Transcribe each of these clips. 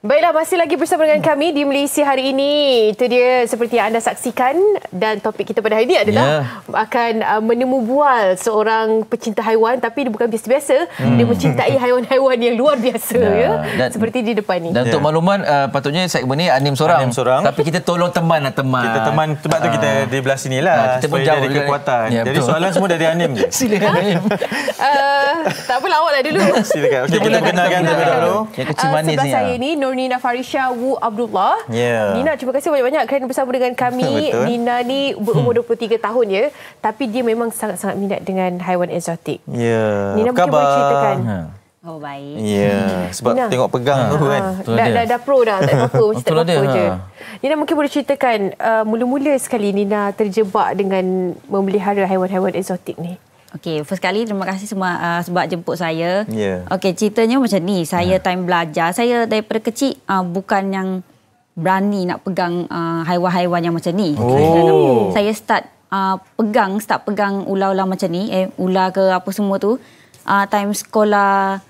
Baiklah, masih lagi bersama dengan kami di Malaysia hari ini. Itu dia seperti yang anda saksikan, dan topik kita pada hari ini adalah akan menemu bual seorang pecinta haiwan, tapi dia bukan biasa-biasa. Dia mencintai haiwan-haiwan yang luar biasa dan, seperti di depan ni. Dan untuk makluman, patutnya segmen ni Anim sorang. Tapi kita tolong teman lah, teman. Kita teman, sebab tu kita di belah sini lah. Kita pun jauh dari kekuatan. Jadi betul. Soalan semua dari Anim je. Silakan Anim. Tak apalah, awak lah dulu. Silakan. Okay, kita kenalkan dulu. Yang kecil manis ni. Sebelah saya ni Nurnina Farisha Wu Abdullah. Nina, terima kasih banyak-banyak kerana bersama dengan kami. Nina ni berumur 23 tahun ya, tapi dia memang sangat-sangat minat dengan haiwan eksotik. Nina mungkin boleh ceritakan. Oh, baik. Sebab Nina, tengok pegang tu kan. Dah pro dah, tak apa-apa. Macam tak apa-apa je. Nina mungkin boleh ceritakan mula-mula sekali Nina terjebak dengan memelihara haiwan-haiwan eksotik ni. Okey, first kali terima kasih semua sebab jemput saya. Okey, ceritanya macam ni. Saya time belajar, saya daripada kecil bukan yang berani nak pegang haiwan-haiwan yang macam ni. Saya start pegang ular-ular macam ni, ular ke apa semua tu time sekolah,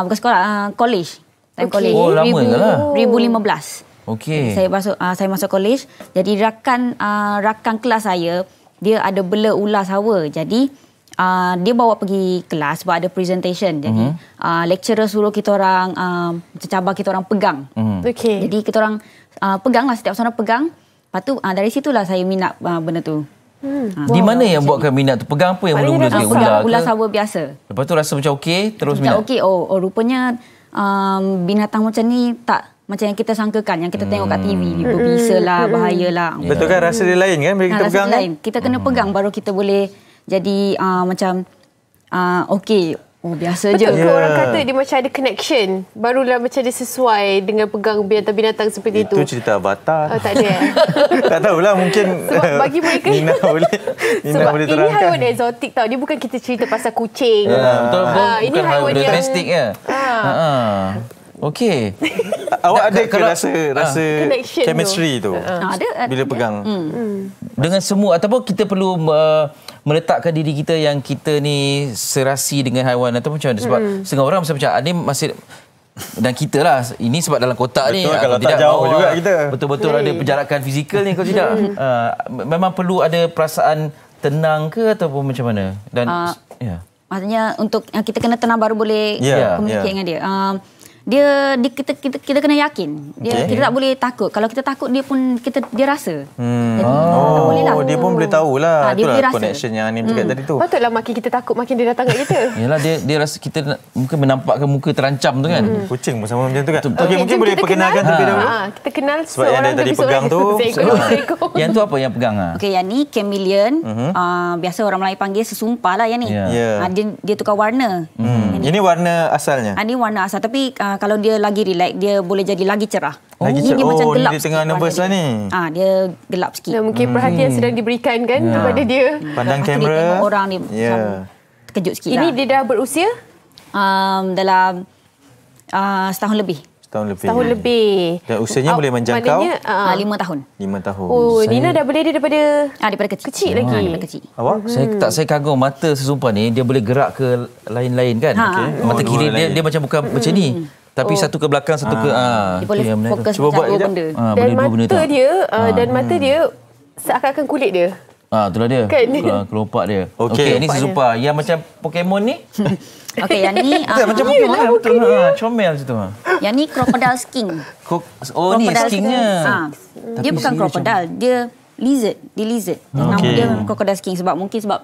bukan sekolah, college. Time college. Oh, lama ke lah. 2015. Okey. Saya masuk college. Jadi rakan kelas saya, dia ada bela ular sawa. Jadi dia bawa pergi kelas sebab ada presentation. Jadi lecturer suruh kita orang cabar kita orang pegang. Jadi kita orang pegang lah, setiap seorang pegang. Lepas tu dari situlah saya minat benda tu. Di mana yang buatkan minat tu? Pegang apa yang mula-mula sikit? Ular sawa biasa. Lepas tu rasa macam okey, terus minat. Okey. Oh, rupanya binatang macam ni tak macam yang kita sangkakan, yang kita tengok kat TV. Berbisa lah, bahaya lah. Betul kan, rasa dia lain kan bila kita pegang kan? Kita kena pegang baru kita boleh jadi macam okey. Oh, biasa je. Betul ke orang kata dia macam ada connection? Barulah macam dia sesuai dengan pegang binatang-binatang seperti itu. Itu cerita Avatar. Tak ada. Tak tahulah, mungkin sebab bagi mereka Nina boleh terangkan. Ini haiwan eksotik tau. Dia bukan kita cerita pasal kucing. Betul. Ini bukan haiwan yang domestik ya. Okey. Awak ada ke rasa chemistry tu ada bila pegang? Dengan semua, ataupun kita perlu meletakkan diri kita yang kita ni serasi dengan haiwan atau macam mana? Sebab setengah orang macam Anim masih, dan kita lah, ini sebab dalam kotak ni. Betul, kalau tak jauh juga kita. Betul-betul ada penjarakan fizikal ni, kalau tidak. Memang perlu ada perasaan tenang ke ataupun macam mana? Dan maksudnya untuk kita kena tenang baru boleh communicate dengan dia. Kita kena yakin. Kita tak boleh takut. Kalau kita takut, dia rasa. Jadi tak boleh lah. Dia pun boleh tahulah. Dia Itulah connection yang Anim cakap tadi tu. Patutlah makin kita takut, makin dia datang kat kita. Yalah, dia rasa kita mungkin menampakkan muka terancam tu kan. Kucing pun sama macam tu kan. Okey, mungkin boleh perkenalkan terlebih dahulu. Kita kenal sebab yang dia tadi pegang tu. Yang tu apa yang pegang? Okey, yang ni chameleon. Biasa orang Melayu panggil sesumpah lah yang ni. Dia tukar warna. Ini warna asalnya? Ini warna asal. Tapi kalau dia lagi relax, dia boleh jadi lagi cerah. Dia macam gelap. Dia tengah nervous lah ni. Dia gelap sikit. Mungkin perhatian sedang diberikan kan kepada dia. Pandang kamera. Dia tengok orang ni terkejut sikit. Ini dia dah berusia? Dalam setahun lebih. Setahun lebih. Dan usianya boleh menjangkau? 5 tahun. 5 tahun. Oh, Nina dah berdiri daripada kecil lagi. Daripada kecil. Awak? Saya kagum mata sesumpah ni, dia boleh gerak ke lain-lain kan. Mata kiri dia macam bukan macam ni. Tapi satu ke belakang, satu ke dia boleh fokus macam dua benda. Dan mata dia seakan-akan kulit dia. Itulah dia. Kelopak dia. Okey, ini sesumpah. Yang macam Pokemon ni? Okey, yang ni macam Pokemon lah, betul. Comel situ. Yang ni crocodile skin. Ni skinnya. Dia bukan crocodile, dia lizard. Dia lizard. Nama dia crocodile skin sebab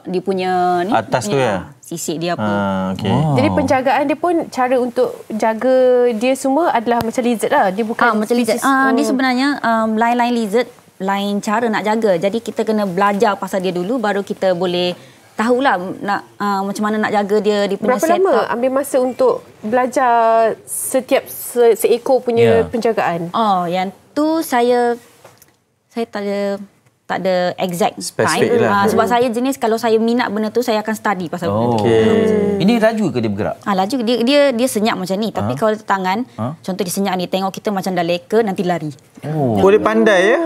dia punya ni atas tu ya. Sisik dia apa. Jadi penjagaan dia pun, cara untuk jaga dia semua adalah macam lizard lah. Dia bukan macam lizard. Dia sebenarnya lain-lain lizard, lain cara nak jaga. Jadi kita kena belajar pasal dia dulu baru kita boleh tahulah macam mana nak jaga dia punya setup. Berapa lama ambil masa untuk belajar setiap seekor punya penjagaan? Yang tu saya tak ada exact specific time. Lah. Sebab saya jenis kalau saya minat benda tu, saya akan study pasal benda tu. Ini laju ke dia bergerak? Laju. Dia senyap macam ni. Tapi kalau tangan, contoh dia senyap ni, tengok kita macam dah leka, nanti lari. Boleh pandai ya?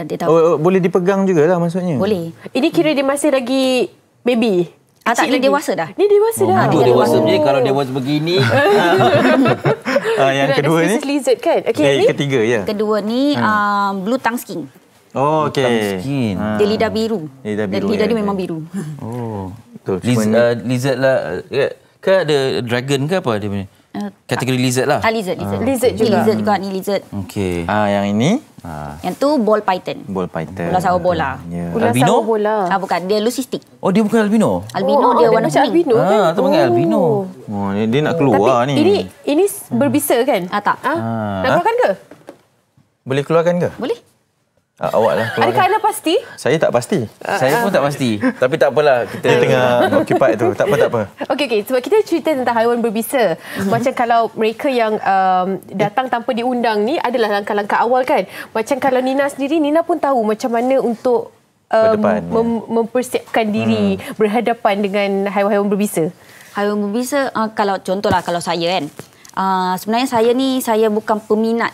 Dia tahu. Boleh dipegang jugalah maksudnya? Boleh. Ini kira dia masih lagi baby? Tak, dia dewasa dah. Dia dewasa dah. Dewasa. Jadi kalau dewasa begini, Yang kedua ni lizard kan? Okay, ketiga ya. Kedua ni blue tongue skin. Oh, okey. Dia lidah biru. Lidah biru. Lidah dia memang biru. Oh. Betul. Lizard lah. Ke ada dragon ke apa dia punya? Kategori lizard lah. Lizard. Lizard juga. Lizard juga ni lizard. Okey. Yang ini Yang tu ball python. ball python. Ular sawah bola. Ya. Ular Albino? sawah bola. Bukan, dia leucistic. Oh, dia bukan albino? Albino dia warna macam kuning. albino kan? Tu panggil albino. Oh, dia nak keluar Tapi ni. ini berbisa kan? Tak. Nak keluarkan ke? Boleh keluarkan ke? Boleh? Awak lah keluarkan. Adakah anda pasti? Saya tak pasti. Saya pun tak pasti. Tapi tak apalah. Kita tengah occupied tu. Tak apa. Okey. Sebab kita cerita tentang haiwan berbisa. Macam kalau mereka yang datang tanpa diundang ni adalah langkah-langkah awal kan. Macam kalau Nina sendiri, Nina pun tahu macam mana untuk mempersiapkan diri berhadapan dengan haiwan-haiwan berbisa. Haiwan berbisa, kalau contohlah kalau saya kan. Sebenarnya saya bukan peminat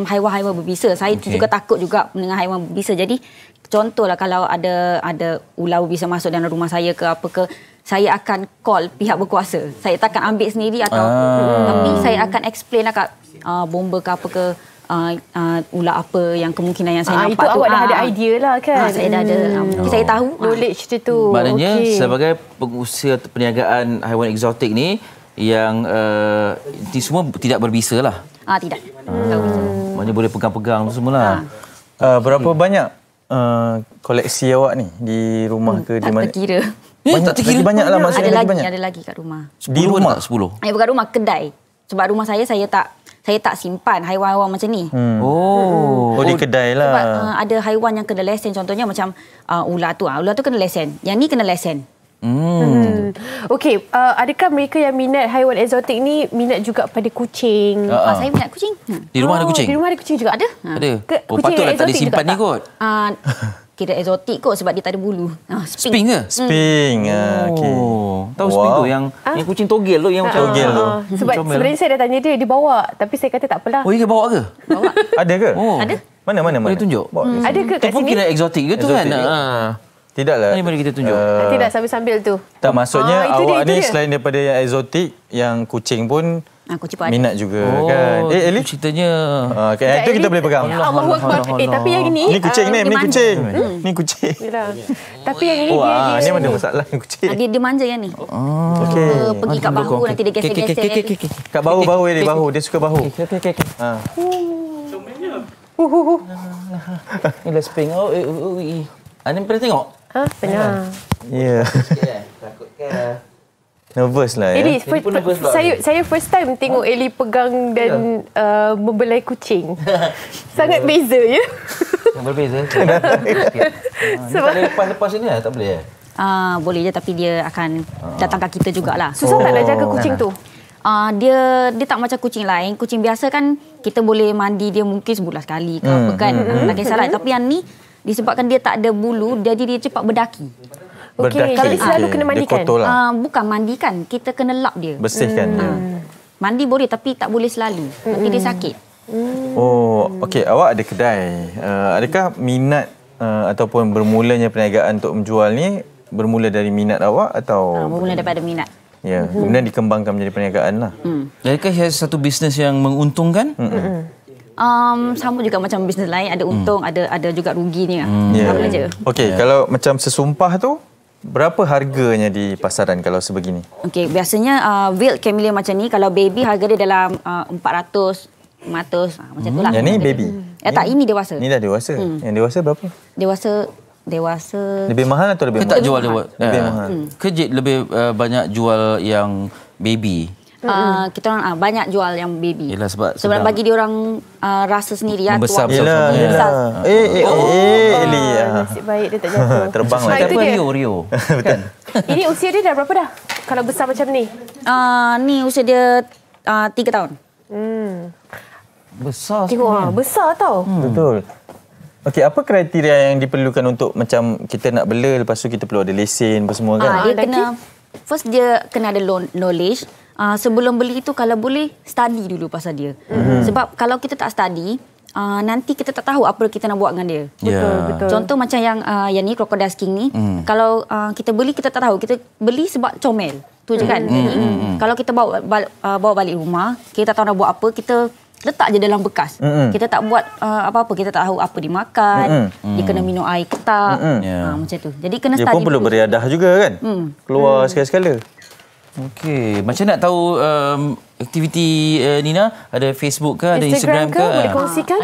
haiwan-haiwan berbisa. Saya juga takut juga dengan haiwan berbisa. Jadi contohlah kalau ada ular berbisa masuk dalam rumah saya ke apa ke, saya akan call pihak berkuasa. Saya takkan ambil sendiri atau tapi saya akan explain lah kat bomba ke apa ke, ular apa yang kemungkinan yang saya nampak itu tu. awak dah ada idea lah kan. Saya dah ada. Saya tahu knowledge dia tu. Maknanya sebagai pengusaha perniagaan haiwan eksotik ni yang ini semua tidak berbisa lah. Tidak. Tak bisa. Maknanya boleh pegang-pegang tu semualah. Berapa banyak koleksi awak ni di rumah ke di mana? Tak terkira. Banyak, tak terkira. lagi banyak lah maksudnya. Ada lagi kat rumah. Di rumah? 10. Bukan rumah, kedai. Sebab rumah saya tak simpan haiwan-haiwan macam ni. Oh, di kedai lah. Sebab ada haiwan yang kena lesen. Contohnya macam ular tu kena lesen. Yang ni kena lesen. Okey, adakah mereka yang minat haiwan eksotik ni minat juga pada kucing? Saya minat kucing. Di rumah ada kucing? Di rumah ada kucing juga? Ada. Ada. Kucing Patutlah tak eksotik disimpan juga ni kot. Kira eksotik kot sebab dia tak ada bulu. Sping ke? Sping. Okey. Tahu sping tu yang kucing togel tu yang macam togel tu. Sebab sebenarnya saya dah tanya dia bawa, tapi saya kata tak apalah. Oh, dia bawa ke? Bawa. Ada ke? Ada. Mana? Boleh tunjuk? Ada ke Itu kat pun sini? kira eksotik ke tu kan? Tidaklah. Mari kita tunjuk. Tidak, sambil-sambil tu. Tak, maksudnya itu awak dia. ni selain daripada yang eksotik, yang kucing pun Kucing pun ada. minat juga kan. Eli? Eli? Ceritanya... Itu kita boleh pegang. Allahu Akbar. Tapi yang ini... Ni kucing ni, dia ni manja. kucing. Ni kucing. Yalah. Tapi yang ini dia... Ni mana masalah yang kucing. Dia manja yang ni. Okey. Pergi kat bahu nanti dia geser-geser. Kat bahu Eli, bahu. Dia suka bahu. Ni lah sping. Ani pernah tengok? Benar. Ya. Takut ke? Nervous lah ya. Eli, saya first time tengok Eli pegang dan membelai kucing. Sangat beza ya. Yang berbeza. Tak boleh lepas ini tak boleh? Boleh je tapi dia akan datang kat kita jugalah. Susah tak nak jaga kucing tu? Dia tak macam kucing lain. Kucing biasa kan kita boleh mandi dia mungkin sebulan sekali ke apa kan. Tak kisahlah. Tapi yang ni disebabkan dia tak ada bulu, jadi dia cepat berdaki. Okey, kalau dia selalu kena mandikan? Dia kotor lah. Bukan mandikan, kita kena lap dia. Bersihkan dia. Mandi boleh tapi tak boleh selalu. Nanti dia sakit. Oh, okey. Awak ada kedai. Adakah minat ataupun bermulanya perniagaan untuk menjual ni bermula dari minat awak atau? Bermula daripada minat. Ya, kemudian dikembangkan menjadi perniagaan lah. Adakah satu bisnes yang menguntungkan? Sama juga macam bisnes lain, ada untung, ada juga ruginya. Sama je. Okey, kalau macam sesumpah tu, berapa harganya di pasaran kalau sebegini? Okey, biasanya wild camellia macam ni, kalau baby harga dia dalam 400, 500 macam tu lah. Yang ni baby? Tak, ini dewasa. Ni dah dewasa. Yang dewasa berapa? Dewasa. Lebih mahal atau lebih Ke mahal? tak jual dia? Lebih mahal. Ke lebih banyak jual yang baby? Kita orang banyak jual yang baby. Yelah, sebab bagi dia orang rasa sendiri ya. Membesar Yelah. Eli. Nasib baik dia tak jatuh. Terbang lah. Itu dia. Rio. Betul. Ini usia dia dah berapa dah? Kalau besar macam ni? Ni usia dia 3 tahun. Besar Tengok besar tau. Betul. Okey, apa kriteria yang diperlukan untuk macam kita nak bela, lepas tu kita perlu ada lesen apa semua kan? Dia kena first dia kena ada knowledge. Sebelum beli itu kalau boleh study dulu pasal dia. Sebab kalau kita tak study, nanti kita tak tahu apa kita nak buat dengan dia. Betul. Contoh macam yang ni crocodile skin ni, kalau kita beli kita tak tahu, kita beli sebab comel. Tu je kan. Kalau kita bawa balik rumah, kita tak tahu nak buat apa, kita letak je dalam bekas. Kita tak buat apa-apa, kita tak tahu apa dimakan, dia kena minum air ke tak. Macam tu. Jadi kena dia pun perlu beriadah juga kan. Keluar sekali-sekala. Okey, macam nak tahu aktiviti Nina, ada Facebook ke, ada Instagram ke? Boleh kongsikan?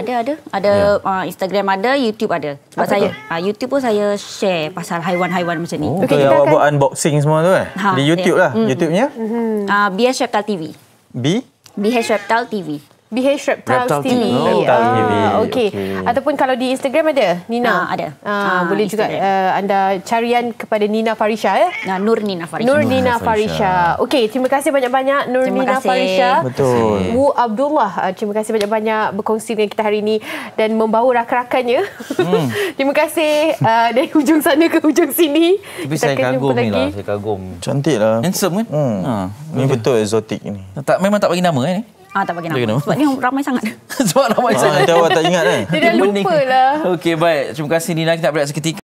Ada Instagram ada, YouTube ada. Sebab saya YouTube pun saya share pasal haiwan-haiwan macam ni. Betul yang awak buat unboxing semua tu kan? Di YouTube lah. YouTube-nya? BH Reptile TV. BH Reptile TV. BH Reptiles TV. Okey. Ataupun kalau di Instagram ada Nina? Ada. Boleh juga anda carian kepada Nina Farisha ya? Nur Nina Farisha. Nur Nina Farisha. Okey, terima kasih banyak-banyak Nur Nina Farisha. Betul. Wu Abdullah, terima kasih banyak-banyak berkongsi dengan kita hari ini dan membawa rakan-rakannya. Terima kasih dari hujung sana ke hujung sini. Tapi saya kagum ni lah, saya kagum. Cantik lah. Handsome kan? Ni betul exotic ni. Memang tak bagi nama kan? Tak bagi nama. Sebab ni ramai sangat. Sebab ramai sangat. Nanti awak tak ingat kan? Dia dah lupa lah. Okey, baik. Terima kasih Nina. Kita nak berehat seketika.